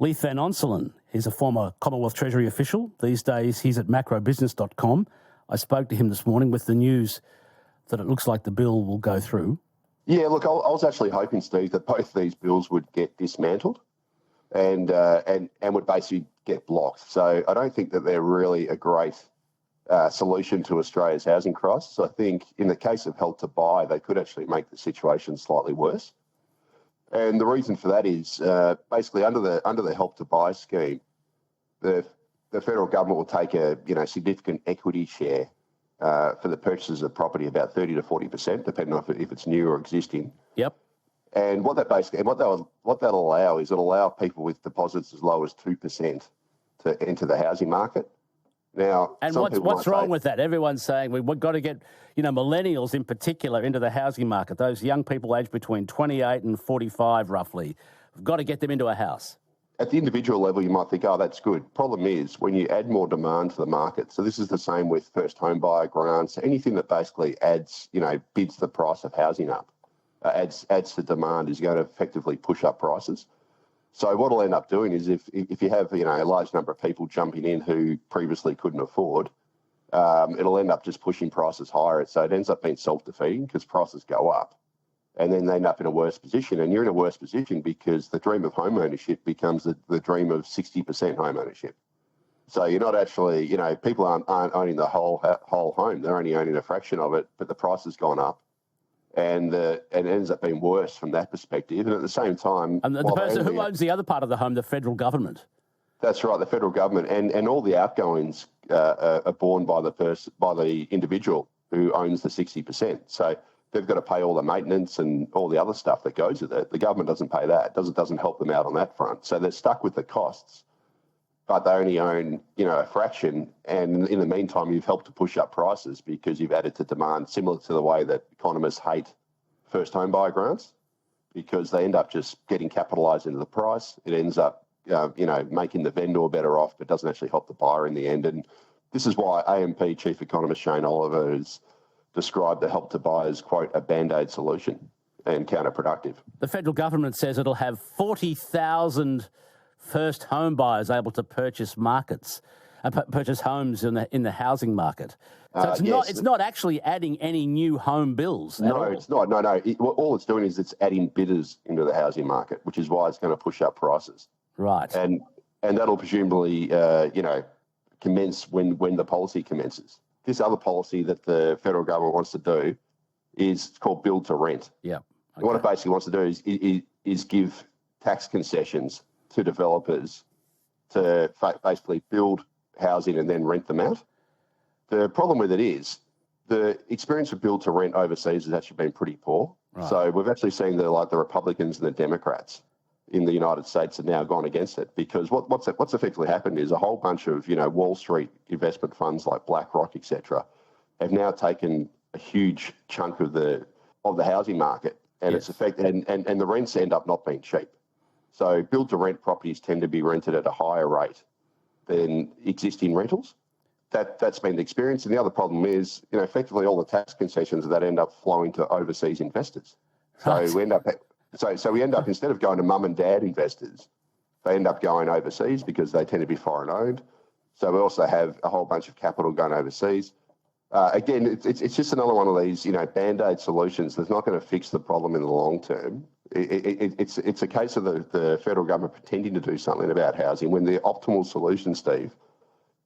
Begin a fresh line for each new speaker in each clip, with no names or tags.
Leith Van Onselen is a former Commonwealth Treasury official. These days he's at macrobusiness.com. I spoke to him this morning with the news that it looks like the bill will go through.
Yeah, look, I was actually hoping, Steve, that both these bills would get dismantled and would basically get blocked. So I don't think that they're really a great solution to Australia's housing crisis. I think in the case of Help to Buy, they could actually make the situation slightly worse. And the reason for that is basically under the Help to Buy scheme, the federal government will take a significant equity share for the purchases of property, about 30 to 40%, depending on if it's new or existing.
Yep.
And what that'll allow is it'll allow people with deposits as low as 2% to enter the housing market. Now,
and what's wrong with that? Everyone's saying we've got to get, millennials in particular into the housing market. Those young people aged between 28 and 45, roughly. We've got to get them into a house.
At the individual level, you might think, oh, that's good. Problem is, when you add more demand to the market, so this is the same with first home buyer grants, anything that basically adds, bids the price of housing up, adds to demand is going to effectively push up prices. So what will end up doing is if you have, a large number of people jumping in who previously couldn't afford, it'll end up just pushing prices higher. So it ends up being self-defeating because prices go up. And then they end up in a worse position. And you're in a worse position because the dream of home ownership becomes the dream of 60% home ownership. So you're not actually, people aren't owning the whole home. They're only owning a fraction of it, but the price has gone up. And it ends up being worse from that perspective. And at the same time...
And the person who owns the other part of the home, the federal government.
That's right, the federal government. And all the outgoings are borne by the individual who owns the 60%. So they've got to pay all the maintenance and all the other stuff that goes with it. The government doesn't pay that. It doesn't help them out on that front. So they're stuck with the costs, but they only own, a fraction. And in the meantime, you've helped to push up prices because you've added to demand, similar to the way that economists hate first home buyer grants, because they end up just getting capitalised into the price. It ends up, making the vendor better off, but doesn't actually help the buyer in the end. And this is why AMP Chief Economist Shane Oliver has described the Help to Buy as, quote, a Band-Aid solution and counterproductive.
The federal government says it'll have 40,000 first home buyers able to purchase homes in the housing market. So it's not actually adding any new home bills.
No, it's not. No. All it's doing is it's adding bidders into the housing market, which is why it's going to push up prices.
Right.
And that'll presumably, commence when the policy commences. This other policy that the federal government wants to do is called build to rent.
Yeah. Okay.
And what it basically wants to do is give tax concessions to developers to basically build housing and then rent them out. The problem with it is the experience of build to rent overseas has actually been pretty poor. Right. So we've actually seen the Republicans and the Democrats in the United States have now gone against it, because what's effectively happened is a whole bunch of Wall Street investment funds like BlackRock, etc., have now taken a huge chunk of the housing market, and
yes.
and the rents end up not being cheap. So build to rent properties tend to be rented at a higher rate than existing rentals. That's been the experience. And the other problem is, effectively all the tax concessions that end up flowing to overseas investors.
Right.
So we end up instead of going to mum and dad investors, they end up going overseas because they tend to be foreign owned. So we also have a whole bunch of capital going overseas. Again, it's just another one of these, Band-Aid solutions that's not going to fix the problem in the long term. It's a case of the federal government pretending to do something about housing when the optimal solution, Steve,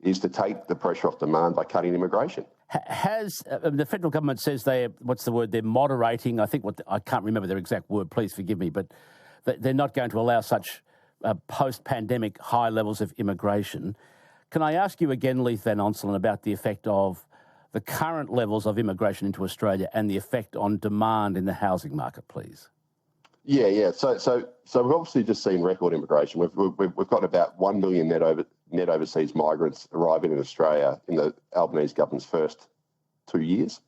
is to take the pressure off demand by cutting immigration.
Has the federal government says they're moderating, I think I can't remember their exact word, please forgive me, but they're not going to allow such post-pandemic high levels of immigration. Can I ask you again, Leith Van Onselen, about the effect of the current levels of immigration into Australia and the effect on demand in the housing market, please? Yeah.
So we've obviously just seen record immigration. We've got about 1 million net overseas migrants arriving in Australia in the Albanese government's first 2 years,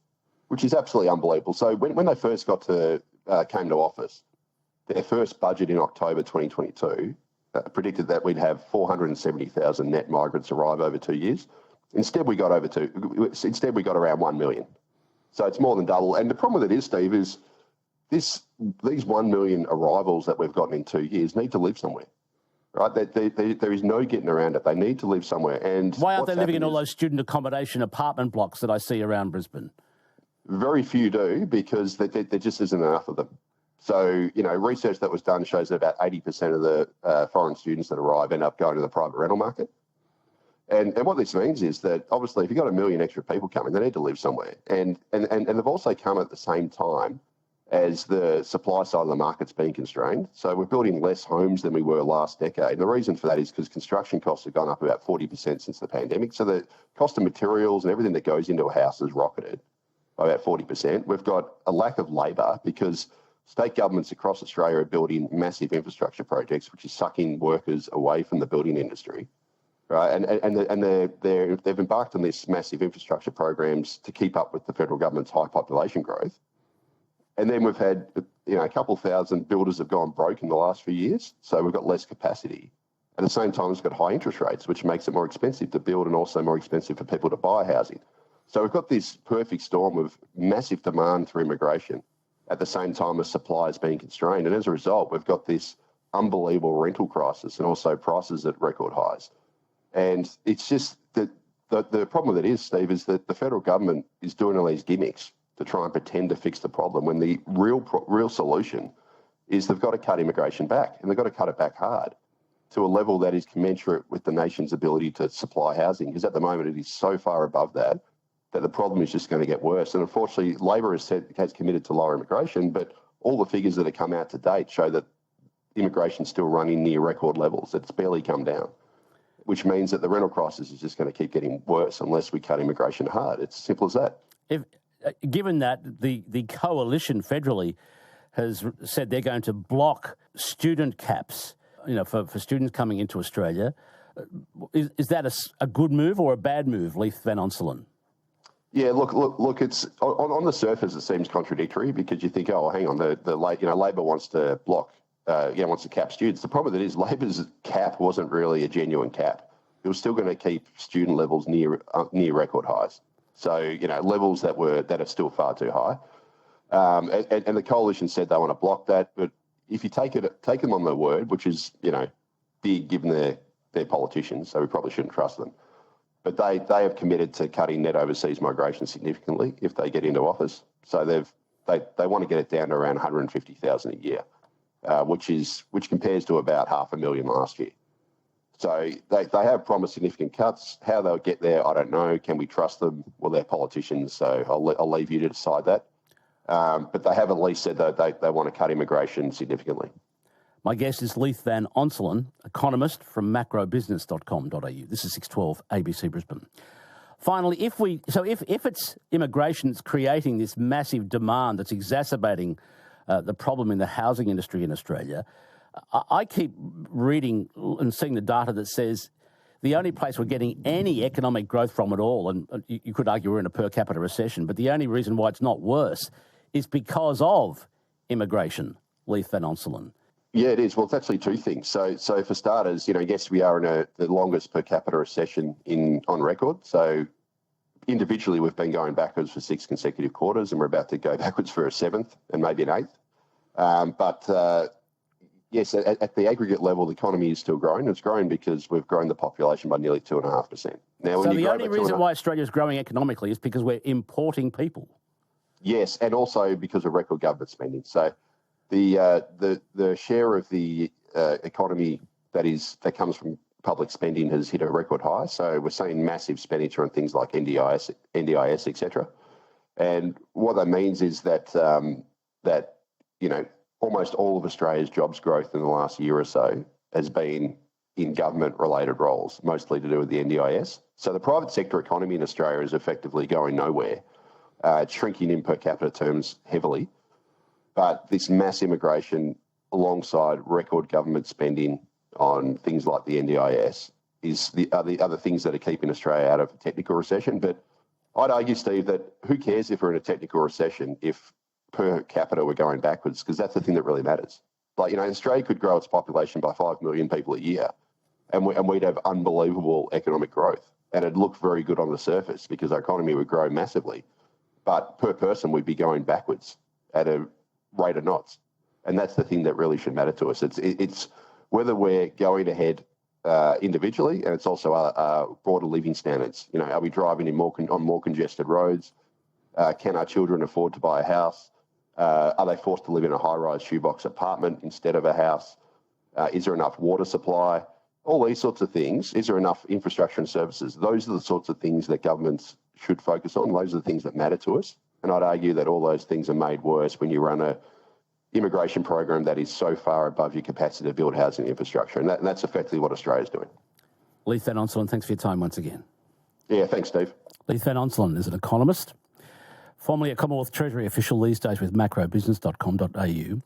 which is absolutely unbelievable. So when they first came to office, their first budget in October 2022 predicted that we'd have 470,000 net migrants arrive over 2 years. Instead, we got around 1 million. So it's more than double. And the problem with it is, Steve, is these 1 million arrivals that we've gotten in 2 years need to live somewhere. right? There is no getting around it. They need to live somewhere. And
why aren't they living in all those student accommodation apartment blocks that I see around Brisbane?
Very few do, because there just isn't enough of them. So, research that was done shows that about 80% of the foreign students that arrive end up going to the private rental market. And what this means is that, obviously, if you've got 1 million extra people coming, they need to live somewhere. And they've also come at the same time as the supply side of the market's been constrained. So we're building less homes than we were last decade. And the reason for that is because construction costs have gone up about 40% since the pandemic. So the cost of materials and everything that goes into a house has rocketed by about 40%. We've got a lack of labour because state governments across Australia are building massive infrastructure projects, which is sucking workers away from the building industry, right? And they've embarked on this massive infrastructure programs to keep up with the federal government's high population growth. And then we've had, a couple thousand builders have gone broke in the last few years, so we've got less capacity. At the same time, it's got high interest rates, which makes it more expensive to build and also more expensive for people to buy housing. So we've got this perfect storm of massive demand through immigration at the same time as supply is being constrained. And as a result, we've got this unbelievable rental crisis and also prices at record highs. And it's just that the problem with it is, Steve, is that the federal government is doing all these gimmicks to try and pretend to fix the problem when the real solution is they've got to cut immigration back, and they've got to cut it back hard to a level that is commensurate with the nation's ability to supply housing, because at the moment it is so far above that the problem is just going to get worse. And unfortunately, Labor has committed to lower immigration, but all the figures that have come out to date show that immigration is still running near record levels. It's barely come down, which means that the rental crisis is just going to keep getting worse unless we cut immigration hard. It's as simple as that.
Given that the coalition federally has said they're going to block student caps, for students coming into Australia, is that a good move or a bad move, Leith Van Onselen?
Yeah, look. It's on the surface it seems contradictory, because you think, oh, hang on, Labor wants to block, wants to cap students. The problem with it is Labor's cap wasn't really a genuine cap. It was still going to keep student levels near record highs. So, levels that are still far too high. And the coalition said they want to block that. But if you take them on their word, which is, big given their politicians, so we probably shouldn't trust them. But they have committed to cutting net overseas migration significantly if they get into office. So they want to get it down to around 150,000 a year, which compares to about 500,000 last year. So they have promised significant cuts. How they'll get there, I don't know. Can we trust them? Well, they're politicians, so I'll leave you to decide that. But they have at least said that they want to cut immigration significantly.
My guest is Leith Van Onselen, economist from macrobusiness.com.au. This is 612 ABC Brisbane. Finally, if it's immigration that's creating this massive demand that's exacerbating the problem in the housing industry in Australia, I keep reading and seeing the data that says the only place we're getting any economic growth from at all, and you could argue we're in a per capita recession, but the only reason why it's not worse is because of immigration. Leith Van Onselen.
Yeah, it is. Well, it's actually two things. So for starters, yes, we are in the longest per capita recession on record. So individually, we've been going backwards for 6 consecutive quarters, and we're about to go backwards for a 7th and maybe an 8th. Yes, at the aggregate level, the economy is still growing. It's growing because we've grown the population by nearly 2.5%. Now,
so the only reason why Australia is growing economically is because we're importing people.
Yes, and also because of record government spending. So the share of the economy that comes from public spending has hit a record high. So we're seeing massive expenditure on things like NDIS, etc. And what that means is that almost all of Australia's jobs growth in the last year or so has been in government-related roles, mostly to do with the NDIS. So the private sector economy in Australia is effectively going nowhere. It's shrinking in per capita terms heavily. But this mass immigration alongside record government spending on things like the NDIS are the other things that are keeping Australia out of a technical recession. But I'd argue, Steve, that who cares if we're in a technical recession if per capita we're going backwards, because that's the thing that really matters. Australia could grow its population by 5 million people a year and we'd have unbelievable economic growth. And it'd look very good on the surface because our economy would grow massively. But per person, we'd be going backwards at a rate of knots. And that's the thing that really should matter to us. whether we're going ahead individually, and it's also broader living standards. You know, are we driving in on more congested roads? Can our children afford to buy a house? Are they forced to live in a high-rise shoebox apartment instead of a house? Is there enough water supply? All these sorts of things. Is there enough infrastructure and services? Those are the sorts of things that governments should focus on. Those are the things that matter to us. And I'd argue that all those things are made worse when you run a immigration program that is so far above your capacity to build housing infrastructure. And that's effectively what Australia's doing.
Leith Van Onselen, thanks for your time once again.
Yeah, thanks, Steve.
Leith Van Onselen is an economist, formerly a Commonwealth Treasury official, these days with macrobusiness.com.au.